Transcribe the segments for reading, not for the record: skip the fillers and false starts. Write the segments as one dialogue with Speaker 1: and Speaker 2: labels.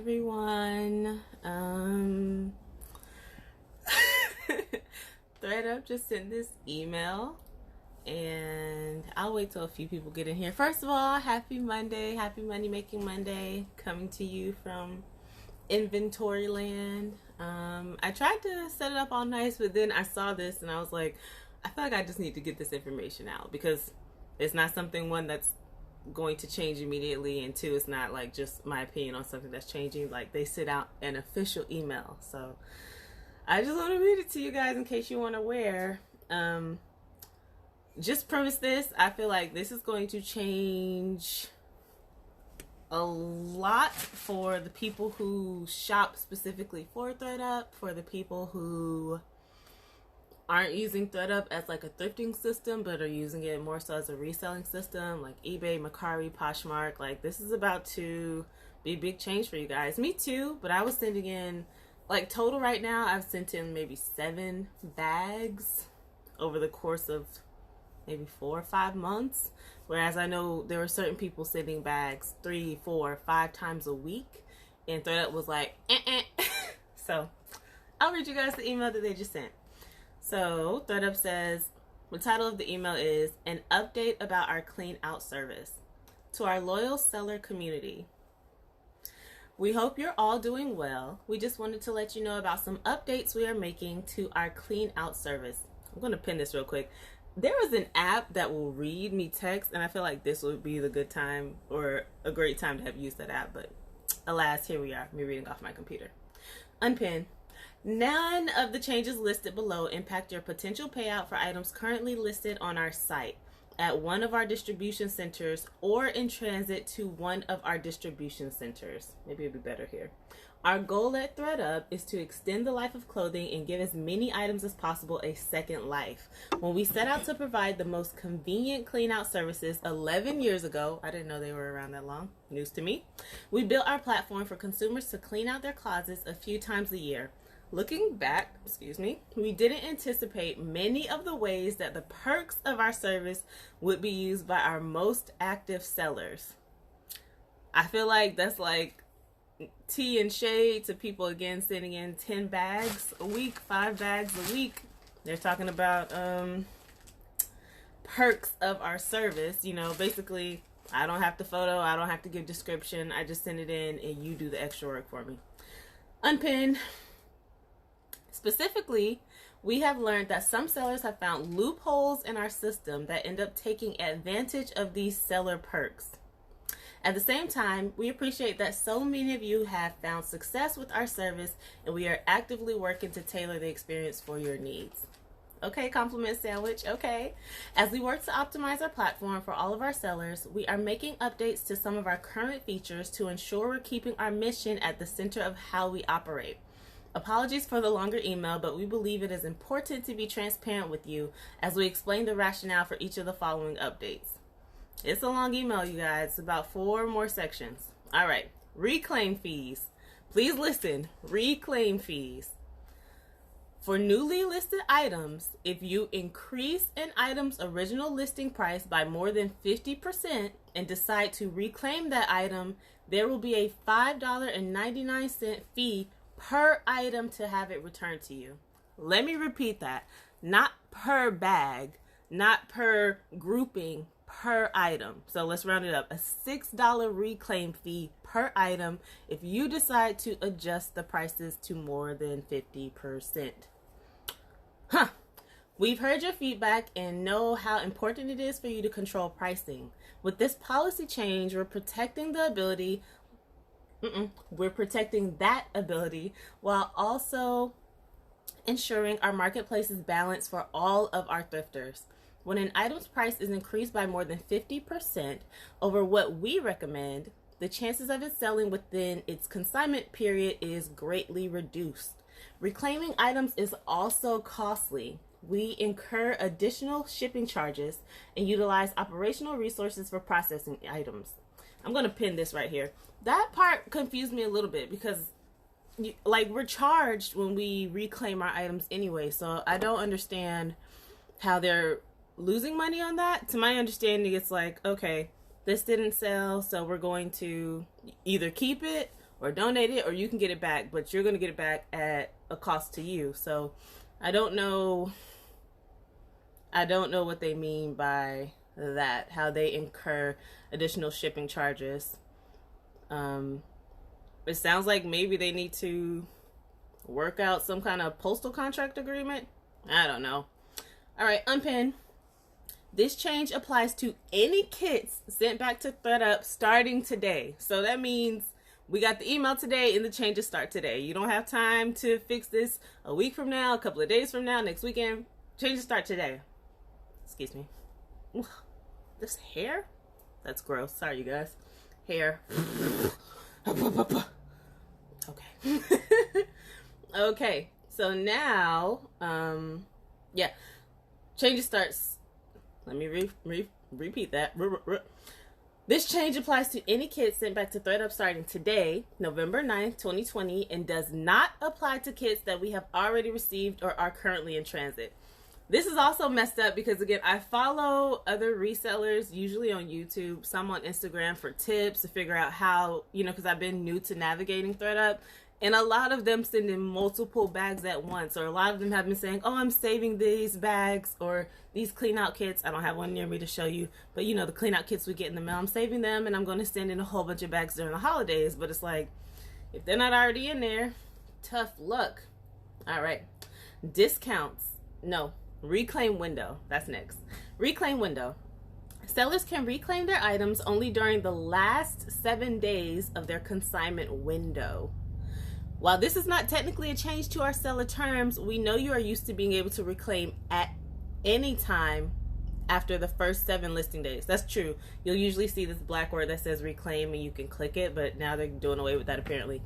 Speaker 1: everyone. ThredUp just sent this email, and I'll wait till a few people get in here. First of all, happy Monday, happy money making Monday, coming to you from inventory land. I tried to set it up all nice, but then I saw this and I was like, I feel like I just need to get this information out because it's not something, one, that's going to change immediately, and two, it's not like just my opinion on something that's changing. Like, they sent out an official email, so I just want to read it to you guys in case you weren't aware. Just premise this, I feel like this is going to change a lot for the people who shop specifically for ThredUp, for the people who aren't using ThredUp as like a thrifting system but are using it more so as a reselling system, like eBay, Mercari, POSHMARK. Like, this is about to be a big change for you guys. Me too, but I was sending in, like, total right now I've sent in maybe 7 bags over the course of maybe 4 or 5 months, whereas I know there were certain people sending bags 3, 4, 5 times a week, and ThredUp was like So I'll read you guys the email that they just sent. So ThredUp says, the title of the email is An Update About Our Clean Out Service. To our loyal seller community, we hope you're all doing well. We just wanted to let you know about some updates we are making to our clean out service. I'm going to pin this real quick. There is an app that will read me text, and I feel like this would be the good time or a great time to have used that app, but alas, here we are, me reading off my computer. Unpin. None of the changes listed below impact your potential payout for items currently listed on our site, at one of our distribution centers, or in transit to one of our distribution centers. Maybe it'd be better here. Our goal at ThredUp is to extend the life of clothing and give as many items as possible a second life. When we set out to provide the most convenient clean out services 11 years ago, I didn't know they were around that long, news to me, we built our platform for consumers to clean out their closets a few times a year. Looking back, we didn't anticipate many of the ways that the perks of our service would be used by our most active sellers. I feel like that's like tea and shade to people, again, sending in 10 bags a week, 5 bags a week. They're talking about perks of our service. You know, basically, I don't have to photo, I don't have to give description, I just send it in and you do the extra work for me. Unpin. Specifically, we have learned that some sellers have found loopholes in our system that end up taking advantage of these seller perks. At the same time, we appreciate that so many of you have found success with our service, and we are actively working to tailor the experience for your needs. Okay, compliment sandwich, okay. As we work to optimize our platform for all of our sellers, we are making updates to some of our current features to ensure we're keeping our mission at the center of how we operate. Apologies for the longer email, but we believe it is important to be transparent with you as we explain the rationale for each of the following updates. It's a long email, you guys, about 4 more sections. All right, reclaim fees. Please listen, reclaim fees. For newly listed items, if you increase an item's original listing price by more than 50% and decide to reclaim that item, there will be a $5.99 fee per item to have it returned to you. Let me repeat that. Not per bag, not per grouping, per item. So let's round it up. A $6 reclaim fee per item if you decide to adjust the prices to more than 50%. We've heard your feedback and know how important it is for you to control pricing. With this policy change, we're protecting that ability while also ensuring our marketplace is balanced for all of our thrifters. When an item's price is increased by more than 50% over what we recommend, the chances of it selling within its consignment period is greatly reduced. Reclaiming items is also costly. We incur additional shipping charges and utilize operational resources for processing items. I'm going to pin this right here. That part confused me a little bit because, we're charged when we reclaim our items anyway, so I don't understand how they're losing money on that. To my understanding, it's like, okay, this didn't sell, so we're going to either keep it or donate it, or you can get it back, but you're going to get it back at a cost to you. So I don't know what they mean by that, how they incur additional shipping charges. It sounds like maybe they need to work out some kind of postal contract agreement. I don't know. All right, unpin. This change applies to any kits sent back to ThredUp starting today. So that means we got the email today and the changes start today. You don't have time to fix this a week from now, a couple of days from now, next weekend. Changes start today. Excuse me. This hair? That's gross. Sorry, you guys. Hair. Okay. Okay. So now, yeah. Changes starts. Let me repeat that. This change applies to any kit sent back to ThredUp starting today, November 9th, 2020, and does not apply to kits that we have already received or are currently in transit. This is also messed up because, again, I follow other resellers, usually on YouTube, some on Instagram for tips to figure out how, because I've been new to navigating ThredUp, and a lot of them send in multiple bags at once, or a lot of them have been saying, oh, I'm saving these bags or these clean out kits. I don't have one near me to show you, but the clean out kits we get in the mail, I'm saving them and I'm going to send in a whole bunch of bags during the holidays. But it's like, if they're not already in there, tough luck. All right. Discounts. No. Reclaim window. That's next. Reclaim window. Sellers can reclaim their items only during the last 7 days of their consignment window. While this is not technically a change to our seller terms, we know you are used to being able to reclaim at any time after the first 7 listing days. That's true. You'll usually see this black word that says reclaim and you can click it, but now they're doing away with that apparently.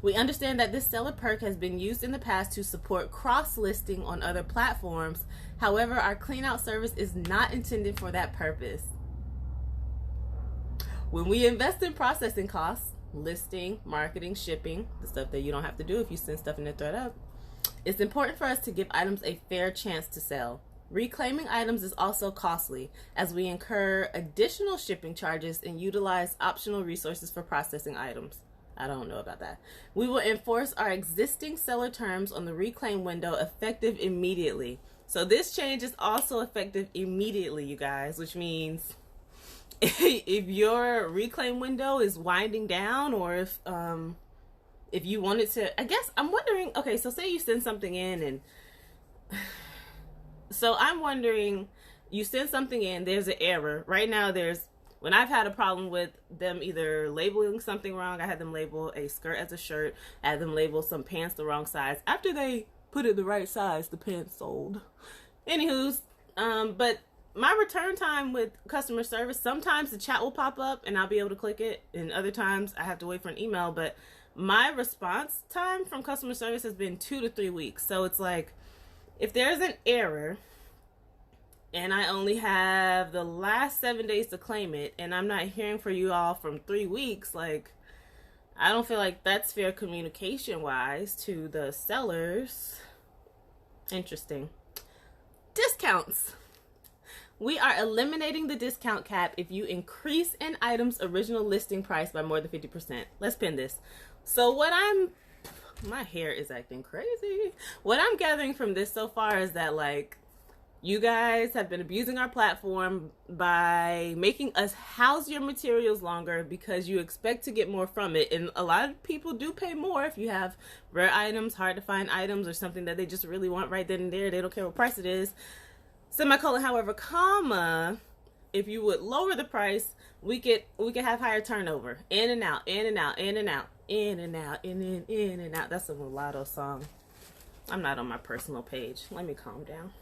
Speaker 1: We understand that this seller perk has been used in the past to support cross-listing on other platforms. However, our clean out service is not intended for that purpose. When we invest in processing costs, listing, marketing, shipping, the stuff that you don't have to do if you send stuff in the ThredUp, it's important for us to give items a fair chance to sell. Reclaiming items is also costly as we incur additional shipping charges and utilize optional resources for processing items. I don't know about that. We will enforce our existing seller terms on the reclaim window effective immediately. So this change is also effective immediately, you guys, which means if your reclaim window is winding down, or if you wanted to, I guess I'm wondering, okay, so say you send something in and so I'm wondering, you send something in, there's an error. Right now when I've had a problem with them either labeling something wrong, I had them label a skirt as a shirt, I had them label some pants the wrong size. After they put it the right size, the pants sold. Anywho's, but my return time with customer service, sometimes the chat will pop up and I'll be able to click it, and other times I have to wait for an email, but my response time from customer service has been 2 to 3 weeks. So it's like, if there's an error and I only have the last 7 days to claim it and I'm not hearing from you all from 3 weeks, like, I don't feel like that's fair communication wise to the sellers. Interesting. Discounts. We are eliminating the discount cap if you increase an item's original listing price by more than 50%. Let's pin this. So my hair is acting crazy. What I'm gathering from this so far is that, like, you guys have been abusing our platform by making us house your materials longer because you expect to get more from it. And a lot of people do pay more if you have rare items, hard to find items, or something that they just really want right then and there. They don't care what price it is. Semicolon, however, comma, if you would lower the price, we could have higher turnover. In and out, in and out, in and out, in and out, in and out. That's a mulatto song. I'm not on my personal page. Let me calm down.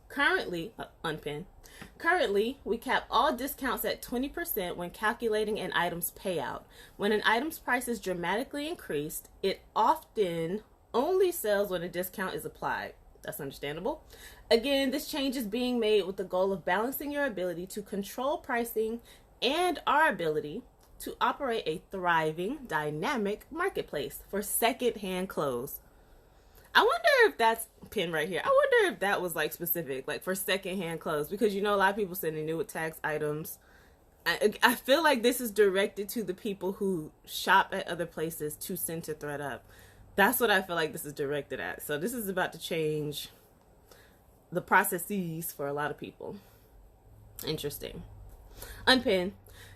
Speaker 1: Currently, unpin. Currently, we cap all discounts at 20% when calculating an item's payout. When an item's price is dramatically increased, it often only sells when a discount is applied. That's understandable. Again, this change is being made with the goal of balancing your ability to control pricing and our ability to operate a thriving, dynamic marketplace for second-hand clothes. I wonder if that's pin right here. I wonder if that was like specific, like for second-hand clothes, because a lot of people sending new with tax items. I feel like this is directed to the people who shop at other places to send to ThredUp. That's what I feel like this is directed at. So this is about to change the processes for a lot of people. Interesting. Unpin.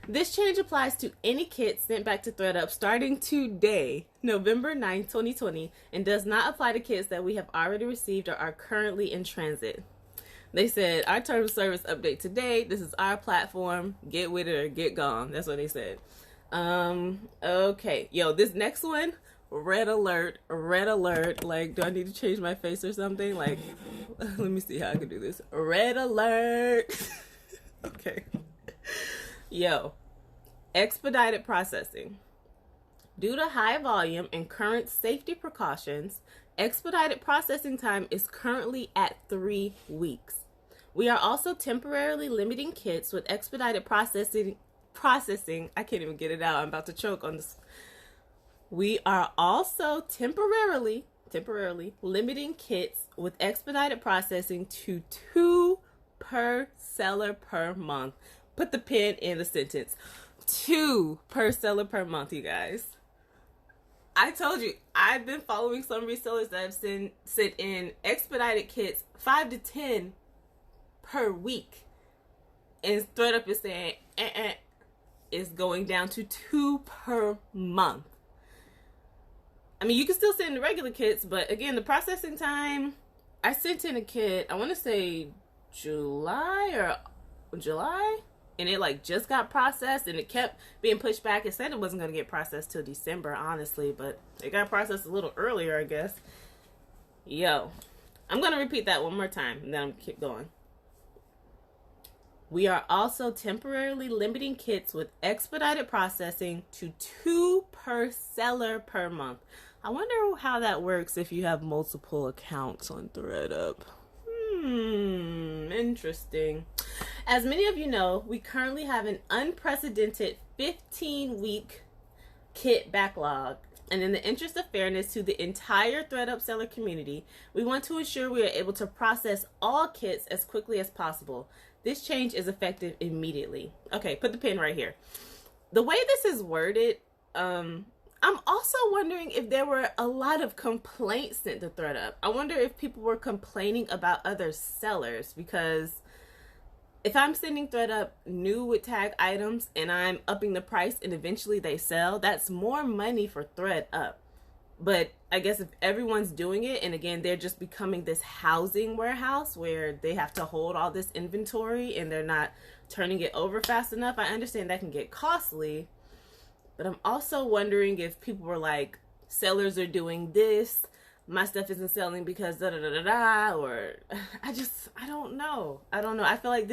Speaker 1: This change applies to any kit sent back to ThredUp starting today, November 9th, 2020, and does not apply to kits that we have already received or are currently in transit. They said, our terms of service update today. This is our platform. Get with it or get gone. That's what they said. Okay. Yo, this next one, red alert, red alert. Like, do I need to change my face or something? Like, let me see how I can do this. Red alert. Okay. Yo, expedited processing. Due to high volume and current safety precautions, expedited processing time is currently at 3 weeks. We are also temporarily limiting kits with expedited processing. I can't even get it out. I'm about to choke on this. We are also temporarily limiting kits with expedited processing to 2 per seller per month. Put the pin in the sentence. 2 per seller per month, you guys. I told you, I've been following some resellers that have sent in expedited kits 5 to 10 per week. And ThredUp is saying, it's going down to 2 per month. I mean, you can still send in the regular kits, but again, the processing time, I sent in a kit, I want to say July, and it like just got processed, and it kept being pushed back. It said it wasn't going to get processed till December, honestly, but it got processed a little earlier, I guess. Yo, I'm going to repeat that one more time, and then I'm going to keep going. We are also temporarily limiting kits with expedited processing to 2 per seller per month. I wonder how that works if you have multiple accounts on ThredUp. Interesting. As many of you know, we currently have an unprecedented 15-week kit backlog. And in the interest of fairness to the entire ThredUp seller community, we want to ensure we are able to process all kits as quickly as possible. This change is effective immediately. Okay, put the pin right here. The way this is worded, I'm also wondering if there were a lot of complaints sent to ThredUp. I wonder if people were complaining about other sellers, because if I'm sending ThredUp new with tag items and I'm upping the price and eventually they sell, that's more money for ThredUp. But I guess if everyone's doing it, and again, they're just becoming this housing warehouse where they have to hold all this inventory and they're not turning it over fast enough, I understand that can get costly. But I'm also wondering if people were like, sellers are doing this, my stuff isn't selling because da da da da da, or I don't know. I feel like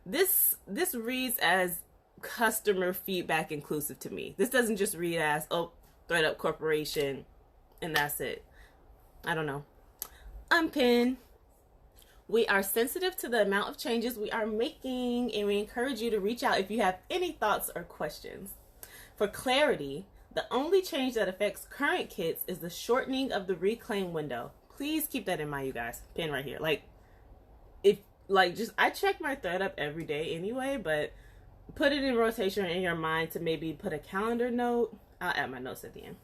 Speaker 1: this reads as customer feedback inclusive to me. This doesn't just read as, oh, ThredUp Corporation and that's it. I don't know. Unpin. We are sensitive to the amount of changes we are making, and we encourage you to reach out if you have any thoughts or questions. For clarity, the only change that affects current kits is the shortening of the reclaim window. Please keep that in mind, you guys. Pin right here. I check my ThredUp every day anyway, but put it in rotation in your mind to maybe put a calendar note. I'll add my notes at the end.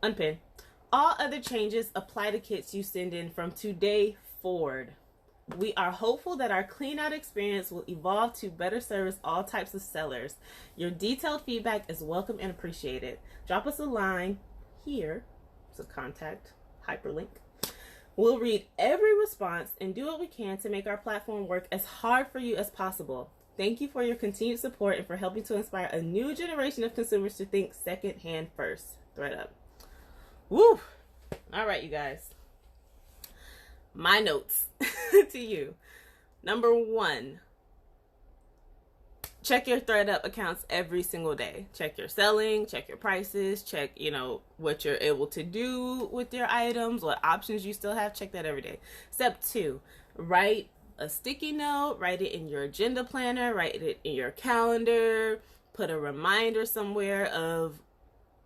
Speaker 1: Unpin. All other changes apply to kits you send in from today forward. We are hopeful that our clean out experience will evolve to better service all types of sellers. Your detailed feedback is welcome and appreciated. Drop us a line here. It's a contact hyperlink. We'll read every response and do what we can to make our platform work as hard for you as possible. Thank you for your continued support and for helping to inspire a new generation of consumers to think secondhand first. ThredUp. Woo! All right, you guys. My notes to you. Number 1, check your ThredUp accounts every single day. Check your selling, check your prices, check, what you're able to do with your items, what options you still have. Check that every day. Step 2, write a sticky note, write it in your agenda planner, write it in your calendar, put a reminder somewhere of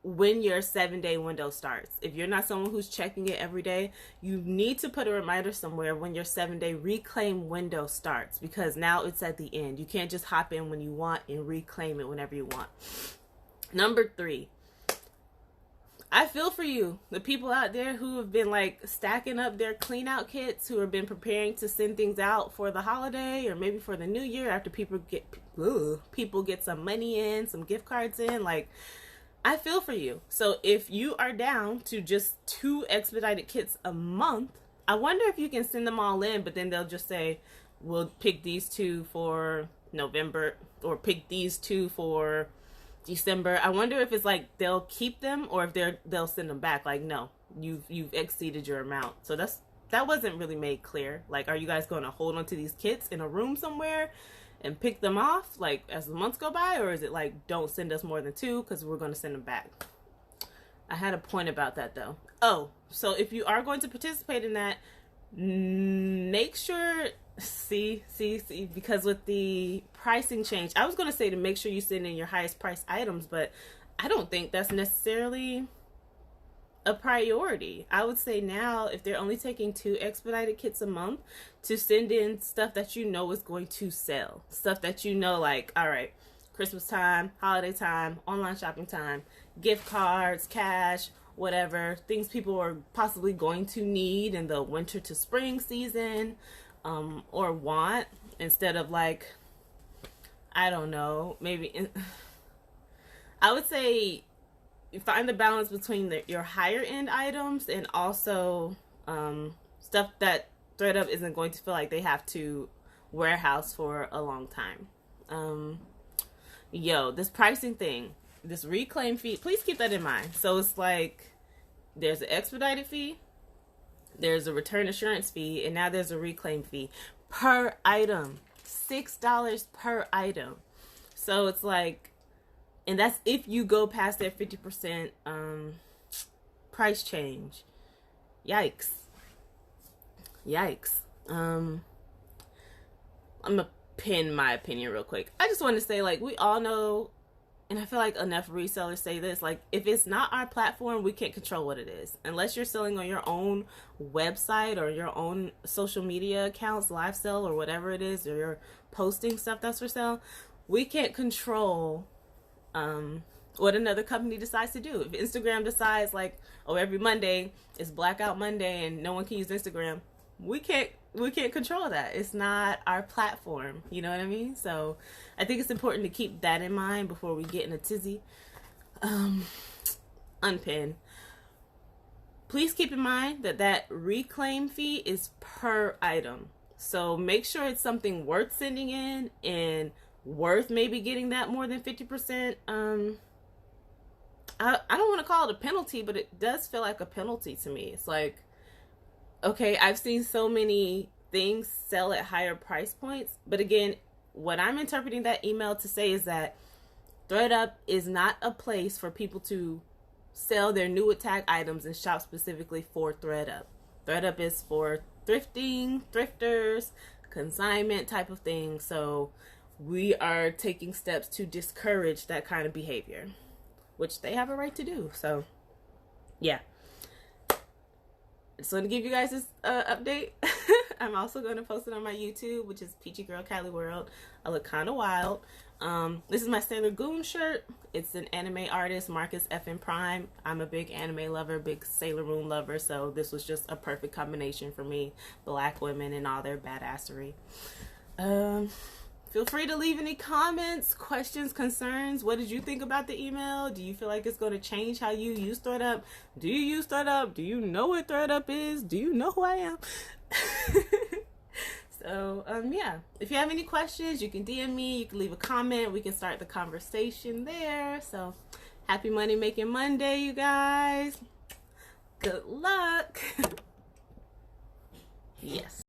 Speaker 1: when your 7-day window starts. If you're not someone who's checking it every day, you need to put a reminder somewhere when your 7-day reclaim window starts, because now it's at the end. You can't just hop in when you want and reclaim it whenever you want. Number 3, I feel for you, the people out there who have been like stacking up their clean out kits, who have been preparing to send things out for the holiday or maybe for the new year after people get some money in, some gift cards in. Like, I feel for you. So if you are down to just 2 expedited kits a month, I wonder if you can send them all in, but then they'll just say, we'll pick these 2 for November, or pick these 2 for December. I wonder if it's like they'll keep them, or if they'll send them back. Like, no, you've exceeded your amount. So that wasn't really made clear. Like, are you guys going to hold on to these kits in a room somewhere and pick them off like as the months go by, or is it like, don't send us more than 2 because we're going to send them back? I had a point about that though. Oh, so if you are going to participate in that, make sure, see, because with the pricing change, I was going to say to make sure you send in your highest price items, but I don't think that's necessarily a priority. I would say now, if they're only taking 2 expedited kits a month, to send in stuff that you know is going to sell. Stuff that you know, like, all right, Christmas time, holiday time, online shopping time, gift cards, cash, whatever, things people are possibly going to need in the winter to spring season, or want, instead of like, I don't know, maybe, I would say find the balance between your higher end items and also stuff that ThredUp isn't going to feel like they have to warehouse for a long time. This pricing thing, this reclaim fee, please keep that in mind. So it's like, there's an expedited fee, there's a return assurance fee, and now there's a reclaim fee per item. $6 per item. So it's like, and that's if you go past that 50% price change. Yikes. I'm gonna pin my opinion real quick. I just want to say, like, we all know, and I feel like enough resellers say this, like, if it's not our platform, we can't control what it is. Unless you're selling on your own website or your own social media accounts, live sell or whatever it is, or you're posting stuff that's for sale, we can't control what another company decides to do. If Instagram decides, like, oh, every Monday is Blackout Monday and no one can use Instagram, we can't control that. It's not our platform. You know what I mean? So I think it's important to keep that in mind before we get in a tizzy. Unpin. Please keep in mind that reclaim fee is per item. So make sure it's something worth sending in and worth maybe getting that more than 50%. I don't want to call it a penalty, but it does feel like a penalty to me. It's like, okay, I've seen so many things sell at higher price points, but again, what I'm interpreting that email to say is that ThredUp is not a place for people to sell their new attack items and shop specifically for ThredUp. ThredUp is for thrifting, thrifters, consignment type of thing. So we are taking steps to discourage that kind of behavior, which they have a right to do. So yeah. Just want to give you guys this update. I'm also going to post it on my YouTube, which is PEACHYGIRLCALIWORLD. I look kind of wild. This is my Sailor Goon shirt. It's an anime artist, Marcus FN Prime. I'm a big anime lover, big Sailor Moon lover, so this was just a perfect combination for me. Black women and all their badassery. Feel free to leave any comments, questions, concerns. What did you think about the email? Do you feel like it's going to change how you use ThredUp? Do you use ThredUp? Do you know what ThredUp is? Do you know who I am? So, yeah. If you have any questions, you can DM me. You can leave a comment. We can start the conversation there. So, happy Money Making Monday, you guys. Good luck. Yes.